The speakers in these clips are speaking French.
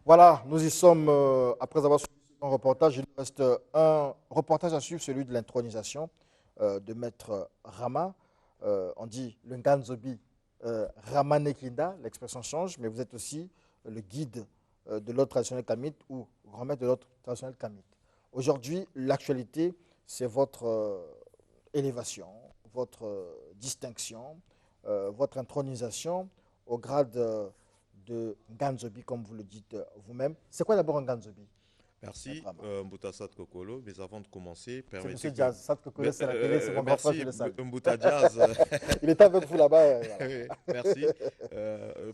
Voilà, nous y sommes après avoir suivi un reportage. Il nous reste un reportage à suivre, celui de l'intronisation de Maître Rama. On dit le Nganzobi Rama Nekinda, l'expression change, mais vous êtes aussi le guide de l'ordre traditionnel kamite ou grand-maître de l'ordre traditionnel kamite. Aujourd'hui, l'actualité, c'est votre élévation, votre distinction, votre intronisation au grade de Nganzobi, comme vous le dites vous-même. C'est quoi d'abord un Nganzobi? Merci, Mbouta Sad Kokolo. Mais avant de commencer, C'est permettez Monsieur que... Jazz. Sad Kokolo, c'est la télé, c'est mon grand frère, je merci, le salue. Mbouta Jazz. Il était avec vous là-bas. Voilà. Oui, merci.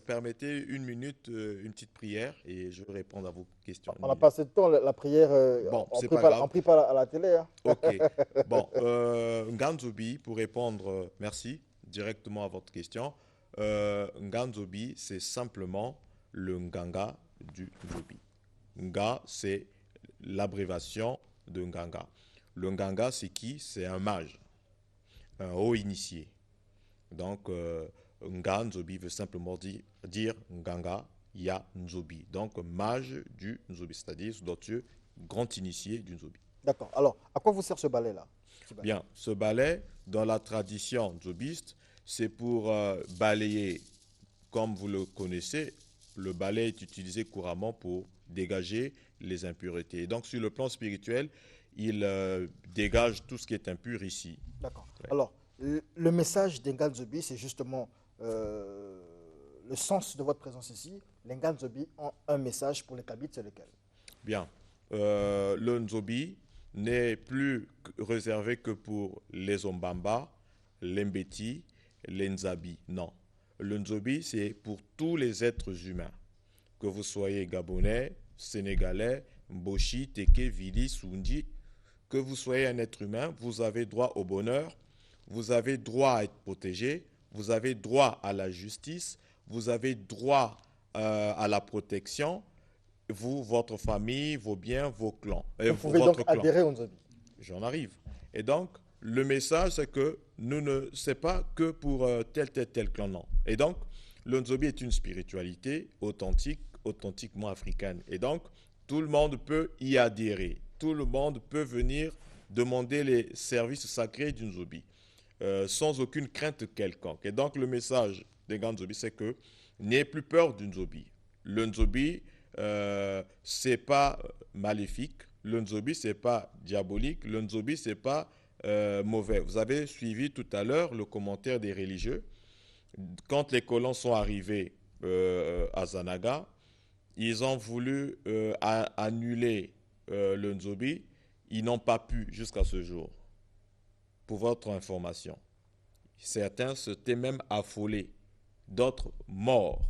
Permettez une minute, une petite prière et je vais répondre à vos questions. On a passé le temps, la prière, Bon, on c'est prie pas pas, grave. on prie pas à la télé. Hein. Ok. Bon, Nganzobi, pour répondre, merci, directement à votre question. Nganzobi, c'est simplement le Nganga du Nzobi. Nga, c'est l'abréviation de Nganga. Le Nganga, c'est qui? C'est un mage, un haut initié. Donc, Nga Nzobi veut simplement dire Nganga Ya Nzobi. Donc, mage du Nzobi, c'est-à-dire, sous d'autres yeux, grand initié du Nzobi. D'accord. Alors, à quoi vous sert ce balai-là? Bien, ce balai, dans la tradition nzobiste, c'est pour balayer, comme vous le connaissez, le balai est utilisé couramment pour dégager les impuretés. Et donc, sur le plan spirituel, il dégage tout ce qui est impur ici. D'accord. Ouais. Alors, le message d'Nganzobi, c'est justement le sens de votre présence ici. Les Nganzobi ont un message pour les Kabyles, c'est lequel? Bien, le nzobi n'est plus réservé que pour les Ombamba, les Mbeti, les Nzabi. Non. Le nzobi, c'est pour tous les êtres humains. Que vous soyez Gabonais, Sénégalais, Mboshi, Teke, Vili, Sundi, que vous soyez un être humain, vous avez droit au bonheur, vous avez droit à être protégé, vous avez droit à la justice, vous avez droit à la protection, vous, votre famille, vos biens, vos clans. Vous pouvez Votre donc clan. adhérer au Nzobi. J'en arrive. Et donc, le message, c'est que c'est pas que pour tel clan, non. Et donc, le Nzobi est une spiritualité authentique, authentiquement africaine. Et donc, tout le monde peut y adhérer. Tout le monde peut venir demander les services sacrés du Nzobi sans aucune crainte quelconque. Et donc, le message des grands Nzobi, c'est que n'ayez plus peur du Nzobi. Le Nzobi, c'est pas maléfique. Le Nzobi, c'est pas diabolique. Le Nzobi, c'est pas mauvais. Vous avez suivi tout à l'heure le commentaire des religieux. Quand les colons sont arrivés à Zanaga, ils ont voulu annuler le Nzobi. Ils n'ont pas pu jusqu'à ce jour. Pour votre information. Certains s'étaient même affolés. D'autres morts.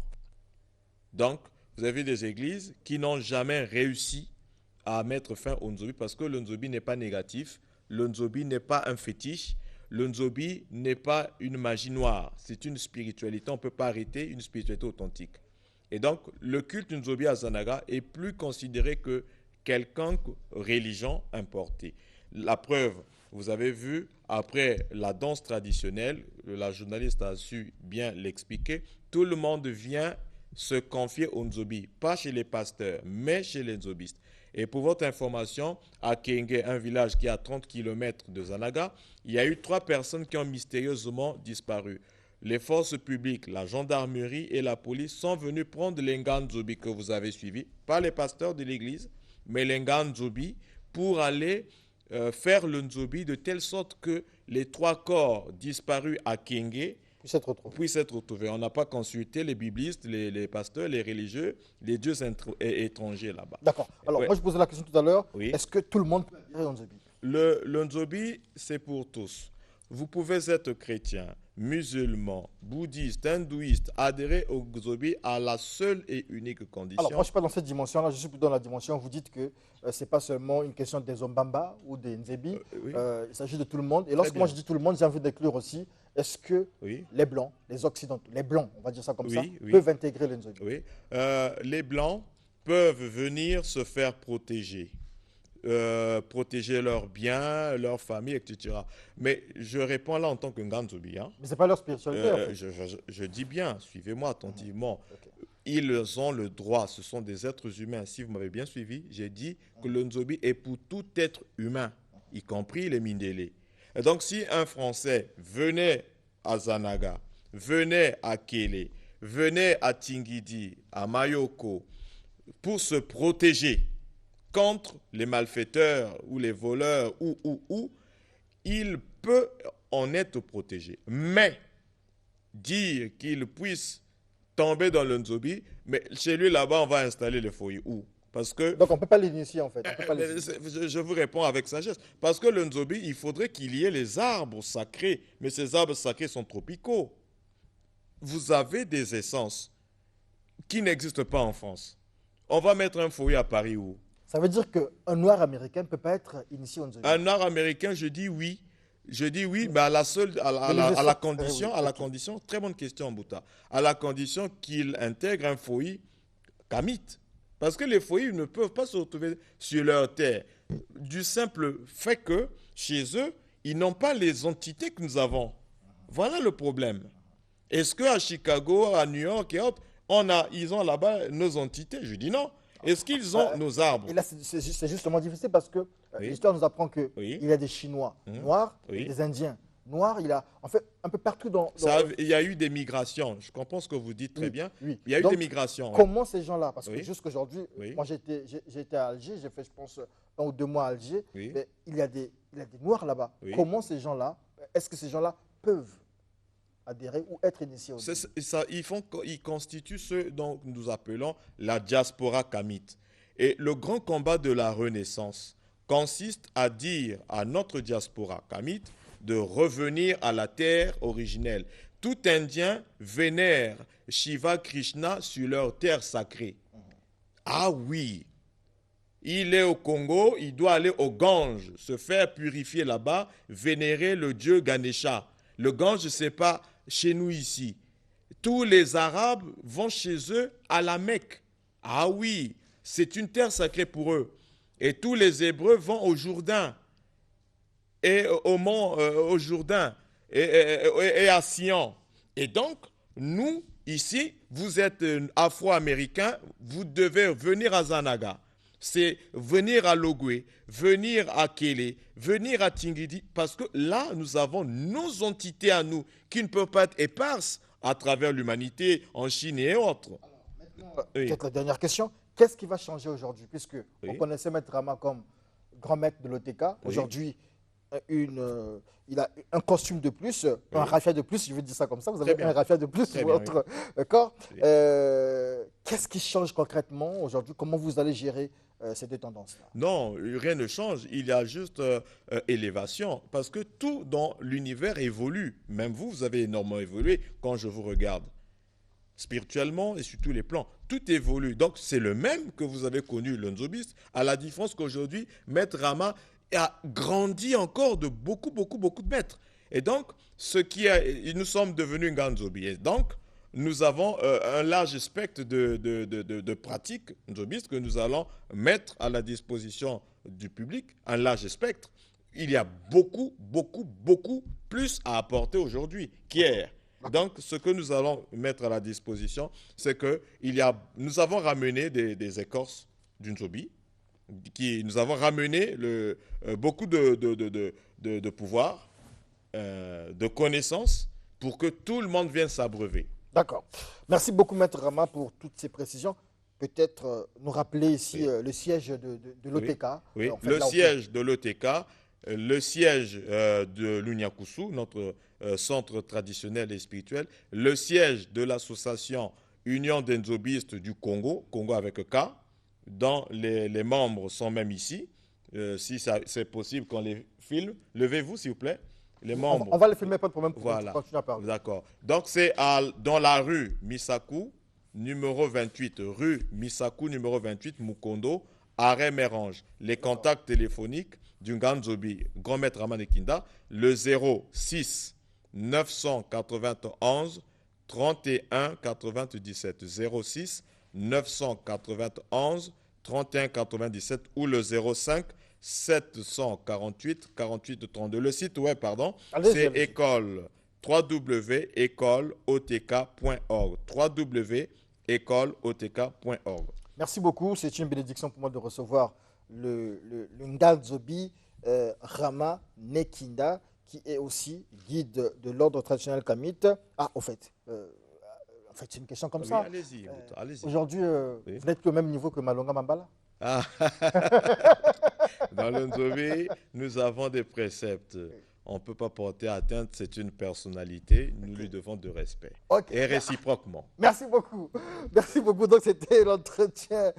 Donc, vous avez des églises qui n'ont jamais réussi à mettre fin au Nzobi parce que le Nzobi n'est pas négatif, le Nzobi n'est pas un fétiche, le Nzobi n'est pas une magie noire, c'est une spiritualité, on ne peut pas arrêter une spiritualité authentique. Et donc, le culte du Nzobi à Zanaga est plus considéré que quelconque religion importée. La preuve, vous avez vu, après la danse traditionnelle, la journaliste a su bien l'expliquer, tout le monde vient se confier au Nzobi, pas chez les pasteurs, mais chez les Nzobistes. Et pour votre information, à Kenge, un village qui est à 30 km de Zanaga, il y a eu 3 personnes qui ont mystérieusement disparu. Les forces publiques, la gendarmerie et la police sont venus prendre les Nganzobi que vous avez suivis, pas les pasteurs de l'église, mais les Nganzobi, pour aller faire le Nzobi de telle sorte que les 3 corps disparus à Kenge puissent être retrouvés. On n'a pas consulté les biblistes, les pasteurs, les religieux, les dieux étrangers là-bas. D'accord. Alors, Ouais. moi, je posais la question tout à l'heure. Oui. Est-ce que tout le monde peut adhérer au Nzobi? Le Nzobi, c'est pour tous. Vous pouvez être chrétien, musulmans, bouddhistes, hindouistes adhérer au Nzobi à la seule et unique condition. Alors, moi, je ne suis pas dans cette dimension-là, je suis plutôt dans la dimension où vous dites que ce n'est pas seulement une question des Zombamba ou des Nzebi, Oui, il s'agit de tout le monde. Et lorsque moi bien. je dis tout le monde, j'ai envie d'inclure aussi, est-ce que oui, les Blancs, les Occidentaux, les Blancs, on va dire ça comme ça, oui. peuvent intégrer le Nzobi? oui. Les Blancs peuvent venir se faire protéger. Protéger leurs biens, leur famille, etc. Mais je réponds là en tant que Nganzobi. Hein. Mais ce n'est pas leur spiritualité, en fait. Je dis bien, suivez-moi attentivement. Ok. Ils ont le droit, ce sont des êtres humains. Si vous m'avez bien suivi, j'ai dit que le Nzobi est pour tout être humain, y compris les Mindélé. Et donc, si un Français venait à Zanaga, venait à Kélé, venait à Tingidi, à Mayoko, pour se protéger contre les malfaiteurs ou les voleurs il peut en être protégé. Mais dire qu'il puisse tomber dans le Nzobi, mais chez lui là-bas, on va installer le foyer où? Parce que, Donc on ne peut pas l'initier, en fait. On peut pas l'initier. je vous réponds avec sagesse, parce que le Nzobi, il faudrait qu'il y ait les arbres sacrés, mais ces arbres sacrés sont tropicaux. Vous avez des essences qui n'existent pas en France. On va mettre un foyer à Paris où? Ça veut dire qu'un noir américain ne peut pas être initié au Nzobi. Un art américain, je dis oui. Je dis oui, mais à la condition, très bonne question, Mbouta, à la condition qu'il intègre un foyer kamite. Parce que les foyers ne peuvent pas se retrouver sur leur terre. Du simple fait que, chez eux, ils n'ont pas les entités que nous avons. Voilà le problème. Est-ce qu'à Chicago, à New York et autres, ils ont là-bas nos entités? Je dis non. Est-ce qu'ils ont nos arbres? Et là, c'est justement difficile parce que Oui. l'histoire nous apprend qu'il Oui. y a des Chinois noirs, Oui. des Indiens noirs. Il y a, en fait, un peu partout dans... Il y a eu des migrations. Je comprends ce que vous dites très Oui, bien. oui. Il y a eu Donc, des migrations. Oui. Comment ces gens-là, parce que Oui. jusqu'aujourd'hui, Oui. moi j'ai été à Alger, j'ai fait je pense 1 ou 2 mois à Alger, Oui. mais il y a des Noirs là-bas. Oui. Comment ces gens-là, est-ce que ces gens-là peuvent adhérer ou être initiés au Ils constituent ce dont nous appelons la diaspora kamite. Et le grand combat de la Renaissance consiste à dire à notre diaspora kamite de revenir à la terre originelle. Tout Indien vénère Shiva Krishna sur leur terre sacrée. Ah oui, il est au Congo, il doit aller au Gange, se faire purifier là-bas, vénérer le dieu Ganesha. Le Gange, ce n'est pas chez nous ici. Tous les Arabes vont chez eux à la Mecque. Ah oui, c'est une terre sacrée pour eux. Et tous les Hébreux vont au Jourdain, et au Jourdain, et à Sion. Et donc, nous, ici, vous êtes afro-américains, vous devez venir à Zanaga. C'est venir à Logoué, venir à Kélé, venir à Tingidi, parce que là, nous avons nos entités à nous qui ne peuvent pas être éparses à travers l'humanité, en Chine et autres. Peut-être la dernière question. Qu'est-ce qui va changer aujourd'hui? Puisque on connaissait Maître Rama comme grand maître de l'OTK. Aujourd'hui, il a un costume de plus, un raffia de plus, je vais dire ça comme ça. Vous avez un raffia de plus sur votre corps. Qu'est-ce qui change concrètement aujourd'hui? Comment vous allez gérer ces deux tendances-là? Non, rien ne change. Il y a juste élévation. Parce que tout dans l'univers évolue. Même vous, vous avez énormément évolué quand je vous regarde. Spirituellement et sur tous les plans. Tout évolue. Donc, c'est le même que vous avez connu, le Nzobiste, à la différence qu'aujourd'hui, Maître Rama a grandi encore de beaucoup de mètres. Et donc, nous sommes devenus Nganzobi. Et donc, nous avons un large spectre de pratiques nzobistes que nous allons mettre à la disposition du public, un large spectre. Il y a beaucoup plus à apporter aujourd'hui qu'hier. Donc, ce que nous allons mettre à la disposition, c'est que nous avons ramené des écorces du Nzobi, nous avons ramené beaucoup de pouvoir, de connaissances, pour que tout le monde vienne s'abreuver. D'accord. Merci beaucoup, Maître Rama, pour toutes ces précisions. Peut-être nous rappeler ici le siège de l'OTK. Oui, le siège de l'OTK, le siège de l'Unyakusu, notre centre traditionnel et spirituel, le siège de l'association Union des Nzobistes du Congo, Congo avec K, dont les membres sont même ici. Si c'est possible qu'on les filme, levez-vous s'il vous plaît. les membres. On va les filmer, pas de problème. Voilà. Continue à parler. D'accord. Donc, c'est dans la rue Misaku, numéro 28. Rue Misaku, numéro 28, Mukondo, arrêt Mérange. Les contacts téléphoniques du Nganzobi, Grand Maître Rama Nekinda, le 06 991 31 97. 06 991 31 97 ou le 05 748 48 32. Le site web, pardon, c'est école www.écoleotk.org. www.écoleotk.org. Merci beaucoup. C'est une bénédiction pour moi de recevoir le Nganzobi Rama Nekinda, qui est aussi guide de l'ordre traditionnel kamite. Ah, au fait, c'est une question comme ça. Allez-y. Aujourd'hui, vous n'êtes plus au même niveau que Malonga Mambala? Ah. Dans le Nzobi, nous avons des préceptes. On ne peut pas porter atteinte, c'est une personnalité, nous lui devons de respect. Et réciproquement. Merci beaucoup. Merci beaucoup. Donc, c'était l'entretien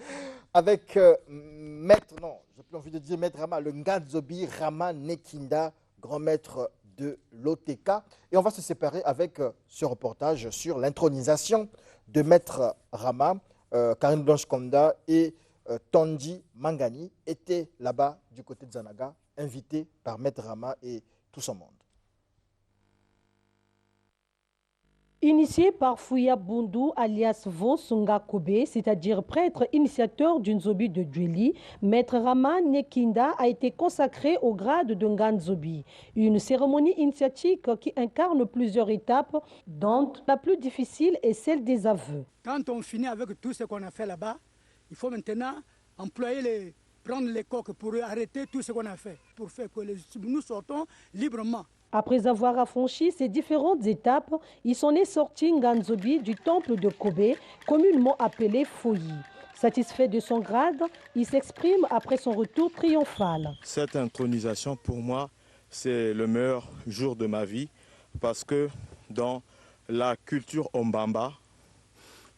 avec Maître, non, j'ai plus envie de dire Maître Rama, le Nganzobi Rama Nekinda, grand maître de l'OTK. Et on va se séparer avec ce reportage sur l'intronisation de Maître Rama. Karine Blanche Konda et Tondi Mangani étaient là-bas du côté de Zanaga, invités par Maître Rama et tout son monde. Initié par Fouya Bundu alias Vonsunga Kobe, c'est-à-dire prêtre initiateur du Nzobi de Djeli, Maître Rama Nekinda a été consacré au grade de Nganzobi. Une cérémonie initiatique qui incarne plusieurs étapes, dont la plus difficile est celle des aveux. Quand on finit avec tout ce qu'on a fait là-bas, il faut maintenant prendre les coques pour arrêter tout ce qu'on a fait, pour faire que nous sortons librement. Après avoir affranchi ces différentes étapes, il s'en est sorti Nganzobi du temple de Kobe, communément appelé Foyi. Satisfait de son grade, il s'exprime après son retour triomphal. Cette intronisation, pour moi, c'est le meilleur jour de ma vie parce que dans la culture Ombamba,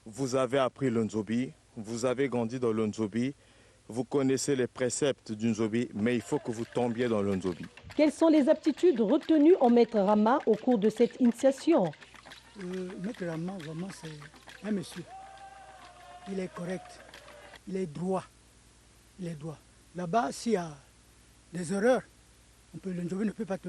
vous avez appris le Nzobi, vous avez grandi dans le Nzobi, vous connaissez les préceptes du Nzobi, mais il faut que vous tombiez dans le Nzobi. Quelles sont les aptitudes retenues en Maître Rama au cours de cette initiation? Maître Rama, vraiment, c'est un monsieur. Il est correct, il est droit. Là-bas, s'il y a des erreurs, le Nzobi ne peut pas te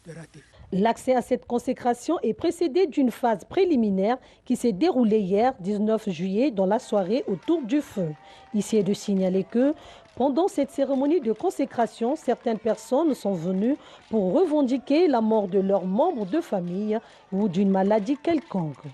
rater. L'accès à cette consécration est précédé d'une phase préliminaire qui s'est déroulée hier, 19 juillet, dans la soirée autour du feu. Ici est de signaler que, pendant cette cérémonie de consécration, certaines personnes sont venues pour revendiquer la mort de leurs membres de famille ou d'une maladie quelconque.